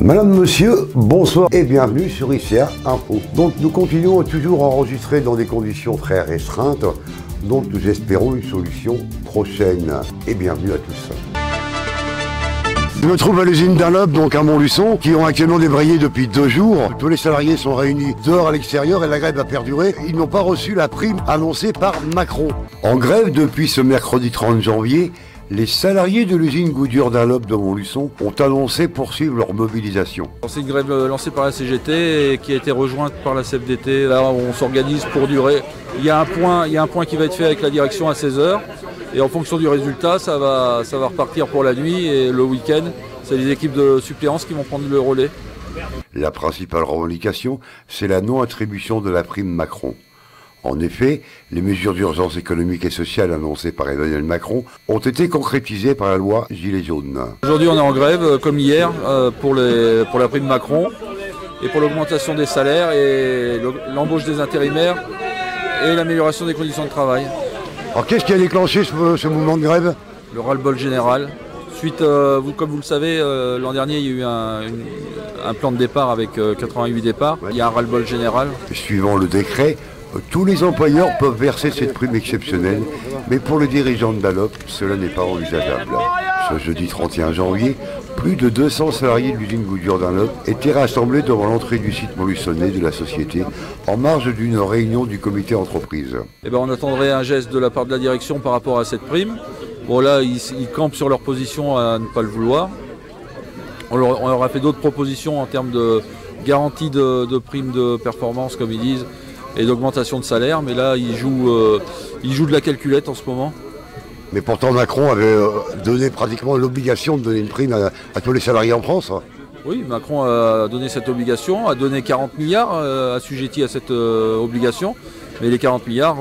Madame, monsieur, bonsoir et bienvenue sur ICA Info. Donc nous continuons toujours à enregistrer dans des conditions très restreintes, donc nous espérons une solution prochaine. Et bienvenue à tous. Je me trouve à l'usine Dunlop, donc à Montluçon, qui ont actuellement débrayé depuis 2 jours. Tous les salariés sont réunis dehors à l'extérieur et la grève a perduré. Ils n'ont pas reçu la prime annoncée par Macron. En grève depuis ce mercredi 30 janvier, les salariés de l'usine Goodyear Dunlop de Montluçon ont annoncé poursuivre leur mobilisation. C'est une grève lancée par la CGT et qui a été rejointe par la CFDT. Là, on s'organise pour durer. Il y a un point qui va être fait avec la direction à 16 h. Et en fonction du résultat, ça va repartir pour la nuit et le week-end. C'est les équipes de suppléance qui vont prendre le relais. La principale revendication, c'est la non-attribution de la prime Macron. En effet, les mesures d'urgence économique et sociale annoncées par Emmanuel Macron ont été concrétisées par la loi Gilets jaunes. Aujourd'hui, on est en grève, comme hier, pour la prime Macron et pour l'augmentation des salaires et l'embauche des intérimaires et l'amélioration des conditions de travail. Alors qu'est-ce qui a déclenché ce mouvement de grève? Le ras-le-bol général. Suite, comme vous le savez, l'an dernier, il y a eu un plan de départ avec 88 départs. Il y a un ras-le-bol général. Suivant le décret, tous les employeurs peuvent verser cette prime exceptionnelle, mais pour les dirigeants de Dunlop, cela n'est pas envisageable. Ce jeudi 31 janvier, plus de 200 salariés de l'usine Goodyear Dunlop étaient rassemblés devant l'entrée du site montluçonnais de la société, en marge d'une réunion du comité entreprise. On attendrait un geste de la part de la direction par rapport à cette prime. Bon là, ils campent sur leur position à ne pas le vouloir. On leur a fait d'autres propositions en termes de garantie de prime de performance, comme ils disent, et d'augmentation de salaire, mais là ils jouent de la calculette en ce moment. Mais pourtant Macron avait donné pratiquement l'obligation de donner une prime à tous les salariés en France. Oui, Macron a donné cette obligation, a donné 40 milliards assujettis à cette obligation. Mais les 40 milliards,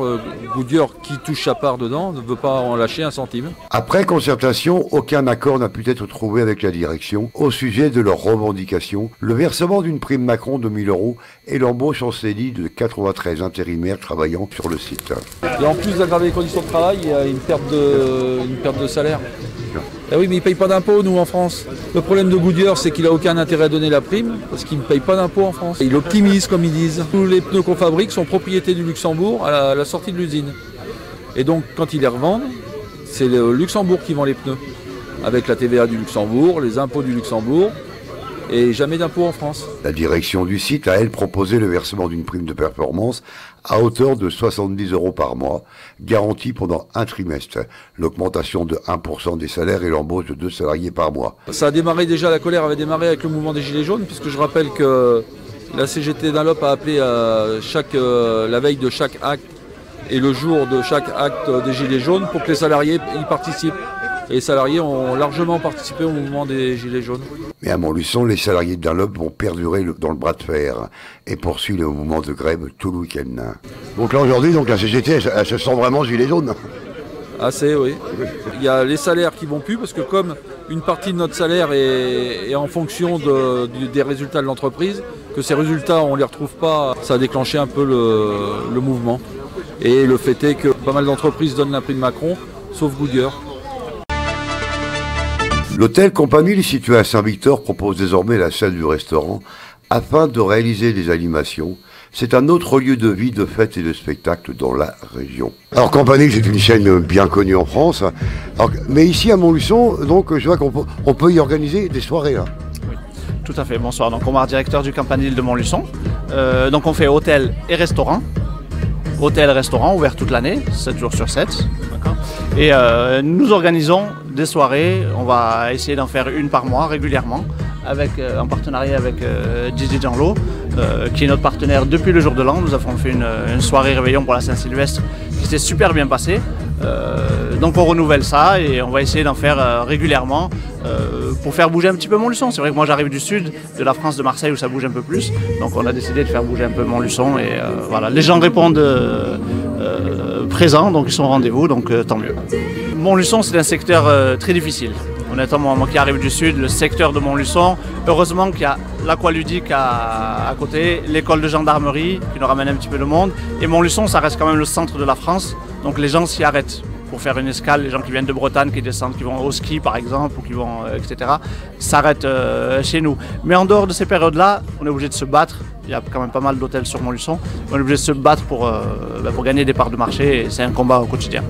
Goodyear, qui touche sa part dedans, ne veut pas en lâcher un centime. Après concertation, aucun accord n'a pu être trouvé avec la direction au sujet de leurs revendications, le versement d'une prime Macron de 1 000 € et l'embauche en CDI de 93 intérimaires travaillant sur le site. Et en plus d'aggraver les conditions de travail, il y a une perte de salaire. Eh oui, mais ils ne payent pas d'impôts, nous, en France. Le problème de Goodyear, c'est qu'il n'a aucun intérêt à donner la prime, parce qu'il ne paye pas d'impôts en France. Il optimise, comme ils disent. Tous les pneus qu'on fabrique sont propriété du Luxembourg à la sortie de l'usine. Et donc, quand ils les revendent, c'est le Luxembourg qui vend les pneus. Avec la TVA du Luxembourg, les impôts du Luxembourg, et jamais d'impôts en France. La direction du site a, elle, proposé le versement d'une prime de performance à hauteur de 70 € par mois, garantie pendant un trimestre, l'augmentation de 1% des salaires et l'embauche de 2 salariés par mois. Ça a démarré déjà, la colère avait démarré avec le mouvement des Gilets jaunes, puisque je rappelle que la CGT Dunlop a appelé la veille de chaque acte et le jour de chaque acte des Gilets jaunes pour que les salariés y participent. Et les salariés ont largement participé au mouvement des Gilets jaunes. Mais à Montluçon, les salariés de Dunlop vont perdurer dans le bras de fer et poursuivent le mouvement de grève tout le week-end. Donc là aujourd'hui, la CGT, elle se sent vraiment gilet jaune. Assez, oui. Il y a les salaires qui vont plus parce que comme une partie de notre salaire est en fonction des résultats de l'entreprise, que ces résultats on ne les retrouve pas, ça a déclenché un peu le mouvement. Et le fait est que pas mal d'entreprises donnent la prime Macron, sauf Goodyear. L'hôtel Campanile, situé à Saint-Victor, propose désormais la salle du restaurant afin de réaliser des animations. C'est un autre lieu de vie, de fête et de spectacle dans la région. Alors Campanile, c'est une chaîne bien connue en France. Mais ici à Montluçon, donc je vois qu'on peut y organiser des soirées là. Oui, tout à fait. Bonsoir. Donc Omar, directeur du Campanile de Montluçon. Donc on fait hôtel et restaurant. Hôtel-restaurant ouvert toute l'année, 7 jours sur 7. Et nous organisons des soirées, on va essayer d'en faire une par mois régulièrement, en partenariat avec Gigi Janlo, qui est notre partenaire depuis le jour de l'an. Nous avons fait une soirée réveillon pour la Saint-Sylvestre qui s'est super bien passée. Donc on renouvelle ça et on va essayer d'en faire régulièrement pour faire bouger un petit peu Montluçon. C'est vrai que moi j'arrive du sud de la France, de Marseille, où ça bouge un peu plus. Donc on a décidé de faire bouger un peu Montluçon et voilà. Les gens répondent présents, donc ils sont au rendez-vous, donc tant mieux. Montluçon, c'est un secteur très difficile. Honnêtement, moi qui arrive du sud, le secteur de Montluçon, heureusement qu'il y a l'aqualudique à côté, l'école de gendarmerie qui nous ramène un petit peu de monde. Et Montluçon, ça reste quand même le centre de la France, donc les gens s'y arrêtent pour faire une escale, les gens qui viennent de Bretagne, qui descendent, qui vont au ski par exemple, ou qui vont, etc., s'arrêtent chez nous. Mais en dehors de ces périodes-là, on est obligé de se battre. Il y a quand même pas mal d'hôtels sur Montluçon. On est obligé de se battre pour gagner des parts de marché et c'est un combat au quotidien.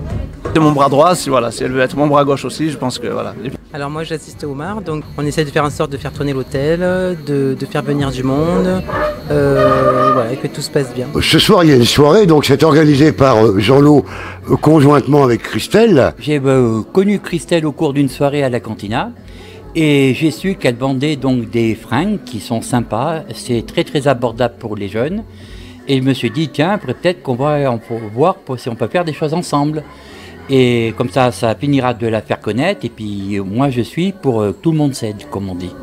C'est mon bras droit, si elle veut être mon bras gauche aussi, je pense que voilà. Alors moi j'assiste au Omar, donc on essaie de faire en sorte de faire tourner l'hôtel, de faire venir du monde, voilà, et que tout se passe bien. Ce soir il y a une soirée, donc c'est organisé par Jean-Lot conjointement avec Christelle. J'ai connu Christelle au cours d'une soirée à la Cantina et j'ai su qu'elle vendait donc des fringues qui sont sympas, c'est très abordable pour les jeunes. Et je me suis dit tiens, peut-être qu'on va voir si on peut faire des choses ensemble. Et comme ça finira de la faire connaître. Et puis moi je suis pour tout le monde s'aide, comme on dit.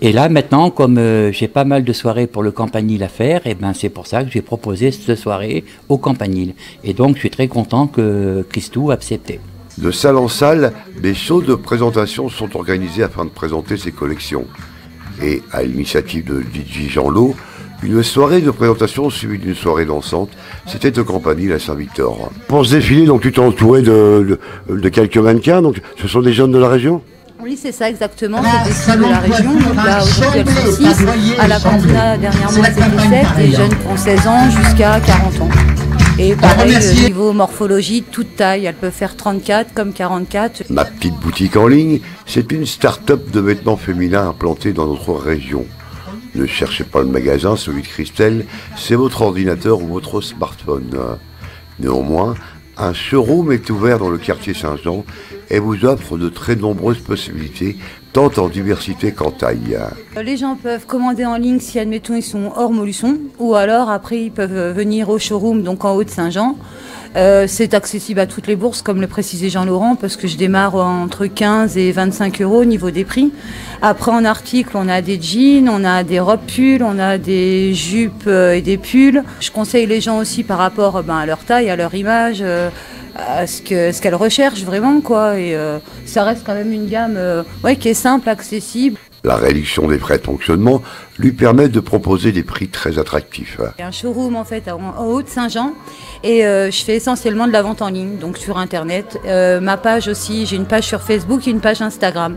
Et là maintenant, comme j'ai pas mal de soirées pour le Campanile à faire, et ben c'est pour ça que j'ai proposé cette soirée au Campanile. Et donc je suis très content que Christou a accepté. De salle en salle, des shows de présentation sont organisés afin de présenter ses collections. Et à l'initiative de DJ Jean-Lot, une soirée de présentation suivie d'une soirée dansante, c'était au Campanile à Saint-Victor. Pour ce défilé, donc tu t'es entouré de quelques mannequins, donc ce sont des jeunes de la région ? Oui, c'est ça exactement, c'est des filles de la région. Donc là, aujourd'hui, elles sont 6. À la Cantina, dernièrement, c'était 7, des jeunes qui ont 16 ans jusqu'à 40 ans. Et pareil, niveau morphologie, toute taille, elles peuvent faire 34 comme 44. Ma petite boutique en ligne, c'est une start-up de vêtements féminins implantée dans notre région. Ne cherchez pas le magasin, celui de Christelle, c'est votre ordinateur ou votre smartphone. Néanmoins, un showroom est ouvert dans le quartier Saint-Jean et vous offre de très nombreuses possibilités, tant en diversité qu'en taille. Les gens peuvent commander en ligne si, admettons, ils sont hors Montluçon, ou alors après, ils peuvent venir au showroom, donc en haut de Saint-Jean. C'est accessible à toutes les bourses, comme le précisait Jean-Laurent, parce que je démarre entre 15 et 25 € au niveau des prix. Après, en article, on a des jeans, on a des robes pulls, on a des jupes et des pulls. Je conseille les gens aussi par rapport à leur taille, à leur image, à ce qu'elles recherchent vraiment, quoi. Et ça reste quand même une gamme qui est simple, accessible. La réduction des frais de fonctionnement lui permet de proposer des prix très attractifs. Il y a un showroom en fait en haut de Saint-Jean et je fais essentiellement de la vente en ligne, donc sur internet. Ma page aussi, j'ai une page sur Facebook et une page Instagram.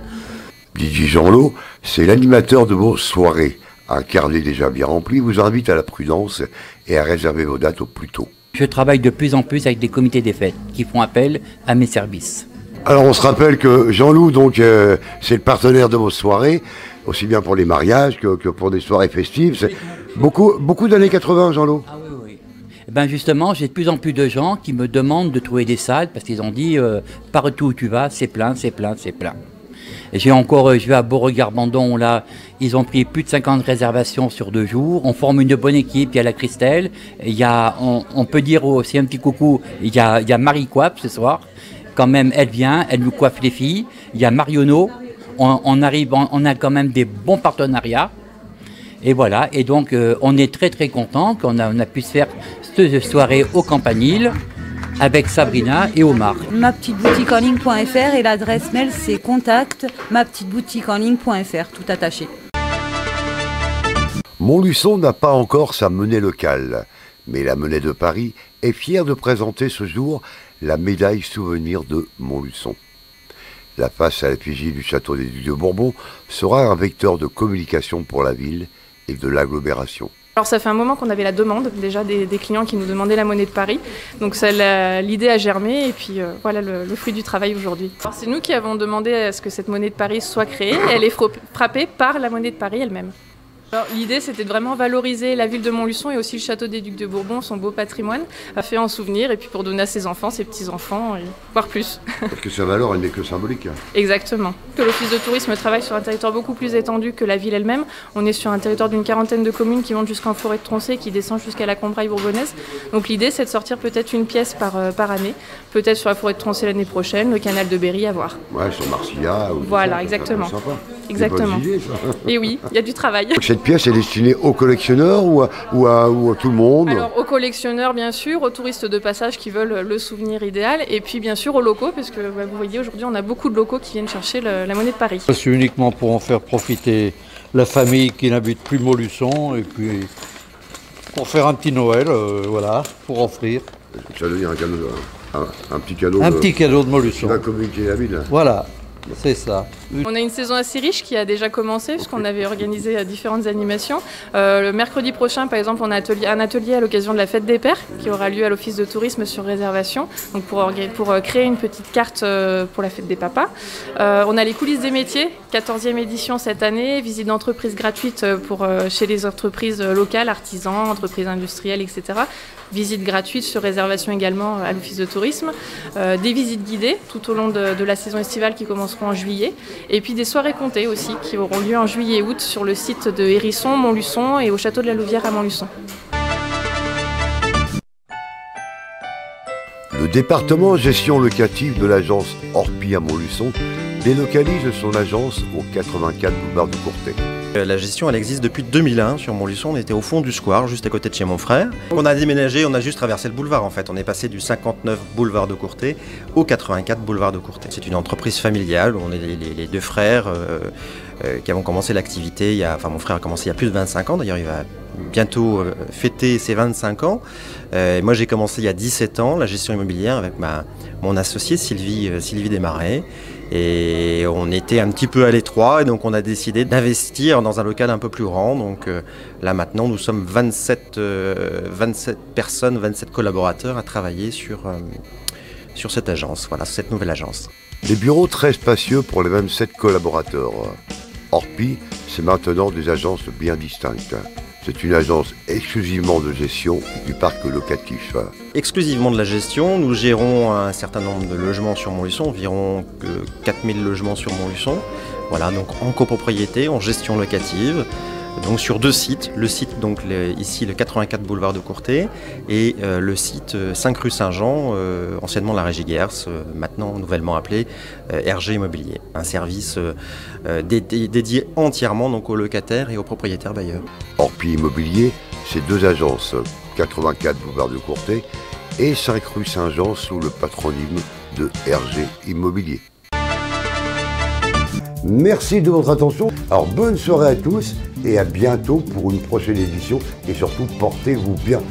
DJ Jean-Lot, c'est l'animateur de vos soirées. Un carnet déjà bien rempli vous invite à la prudence et à réserver vos dates au plus tôt. Je travaille de plus en plus avec des comités des fêtes qui font appel à mes services. Alors on se rappelle que Jean-Loup, donc c'est le partenaire de vos soirées, aussi bien pour les mariages que pour des soirées festives. C'est beaucoup d'années 80, Jean-Loup. Ah oui. Ben justement, j'ai de plus en plus de gens qui me demandent de trouver des salles parce qu'ils ont dit partout où tu vas, c'est plein. Et je vais à Beauregard-Bandon, là, ils ont pris plus de 50 réservations sur 2 jours. On forme une bonne équipe, il y a la Christelle, on peut dire aussi un petit coucou, il y a Marie Coiffe ce soir. Quand même, elle vient, elle nous coiffe les filles. Il y a Marionneau, on a quand même des bons partenariats. Et voilà, et donc on est très content qu'on a pu se faire cette soirée au Campanile avec Sabrina et Omar. Mapetiteboutiqueenligne.fr et l'adresse mail c'est contact mapetiteboutiqueenligne.fr, tout attaché. Montluçon n'a pas encore sa monnaie locale, mais la monnaie de Paris est fière de présenter ce jour la médaille souvenir de Montluçon. La face à l'effigie du château des Ducs de Bourbon sera un vecteur de communication pour la ville et de l'agglomération. Alors ça fait un moment qu'on avait la demande déjà des clients qui nous demandaient la monnaie de Paris, donc l'idée a germé et puis voilà le fruit du travail aujourd'hui. C'est nous qui avons demandé à ce que cette monnaie de Paris soit créée, elle est frappée par la monnaie de Paris elle-même. L'idée c'était de vraiment valoriser la ville de Montluçon et aussi le château des Ducs de Bourbon, son beau patrimoine, fait en souvenir et puis pour donner à ses enfants, ses petits-enfants, voire plus. Parce que sa valeur elle n'est que symbolique. Exactement. Que l'office de tourisme travaille sur un territoire beaucoup plus étendu que la ville elle-même. On est sur un territoire d'une 40aine de communes qui montent jusqu'en forêt de Troncé, qui descendent jusqu'à la Combraille bourbonnaise. Donc l'idée c'est de sortir peut-être une pièce par année, peut-être sur la forêt de Troncé l'année prochaine, le canal de Berry à voir. Ouais, sur Marcilla. Voilà, exactement. Exactement. Idées, et oui, il y a du travail. Cette pièce est destinée aux collectionneurs ou à tout le monde? Alors aux collectionneurs bien sûr, aux touristes de passage qui veulent le souvenir idéal et puis bien sûr aux locaux parce que vous voyez aujourd'hui on a beaucoup de locaux qui viennent chercher la monnaie de Paris. C'est uniquement pour en faire profiter la famille qui n'habite plus Montluçon et puis pour faire un petit Noël, voilà, pour offrir. Ça veut dire un cadeau Un petit cadeau. Un petit cadeau de Montluçon. La communauté de la ville. Voilà, c'est ça. On a une saison assez riche qui a déjà commencé puisqu'on avait organisé différentes animations. Le mercredi prochain, par exemple, on a un atelier à l'occasion de la fête des pères qui aura lieu à l'office de tourisme sur réservation, donc pour créer une petite carte pour la fête des papas. On a les coulisses des métiers, 14e édition cette année, visite d'entreprise gratuite chez les entreprises locales, artisans, entreprises industrielles, etc. Visite gratuite sur réservation également à l'office de tourisme. Des visites guidées tout au long de la saison estivale qui commenceront en juillet. Et puis des soirées comptées aussi qui auront lieu en juillet et août sur le site de Hérisson, Montluçon et au château de la Louvière à Montluçon. Le département gestion locative de l'agence Orpi à Montluçon délocalise son agence au 84 boulevard de Courtet. La gestion, elle existe depuis 2001 sur Montluçon. On était au fond du square, juste à côté de chez mon frère. On a déménagé, on a juste traversé le boulevard en fait. On est passé du 59 boulevard de Courtet au 84 boulevard de Courtet. C'est une entreprise familiale. On est les deux frères qui avons commencé l'activité. Mon frère a commencé il y a plus de 25 ans. D'ailleurs, il va bientôt fêter ses 25 ans. Moi, j'ai commencé il y a 17 ans la gestion immobilière avec mon associé Sylvie Desmarais. Et on était un petit peu à l'étroit et donc on a décidé d'investir dans un local un peu plus grand. Donc là maintenant nous sommes 27 personnes, 27 collaborateurs à travailler sur cette agence, voilà, cette nouvelle agence. Des bureaux très spacieux pour les 27 collaborateurs. Orpi, c'est maintenant des agences bien distinctes. C'est une agence exclusivement de gestion du parc locatif. Exclusivement de la gestion, nous gérons un certain nombre de logements sur Montluçon, environ 4000 logements sur Montluçon. Voilà, donc en copropriété, en gestion locative. Donc sur deux sites, le site donc ici le 84 boulevard de Courtet et le site 5 rue Saint-Jean, anciennement la Régie Gers, maintenant nouvellement appelé RG Immobilier. Un service dédié entièrement donc aux locataires et aux propriétaires bailleurs. Orpi Immobilier, c'est deux agences, 84 boulevard de Courtet et 5 rue Saint-Jean sous le patronyme de RG Immobilier. Merci de votre attention. Alors bonne soirée à tous et à bientôt pour une prochaine édition et surtout portez-vous bien.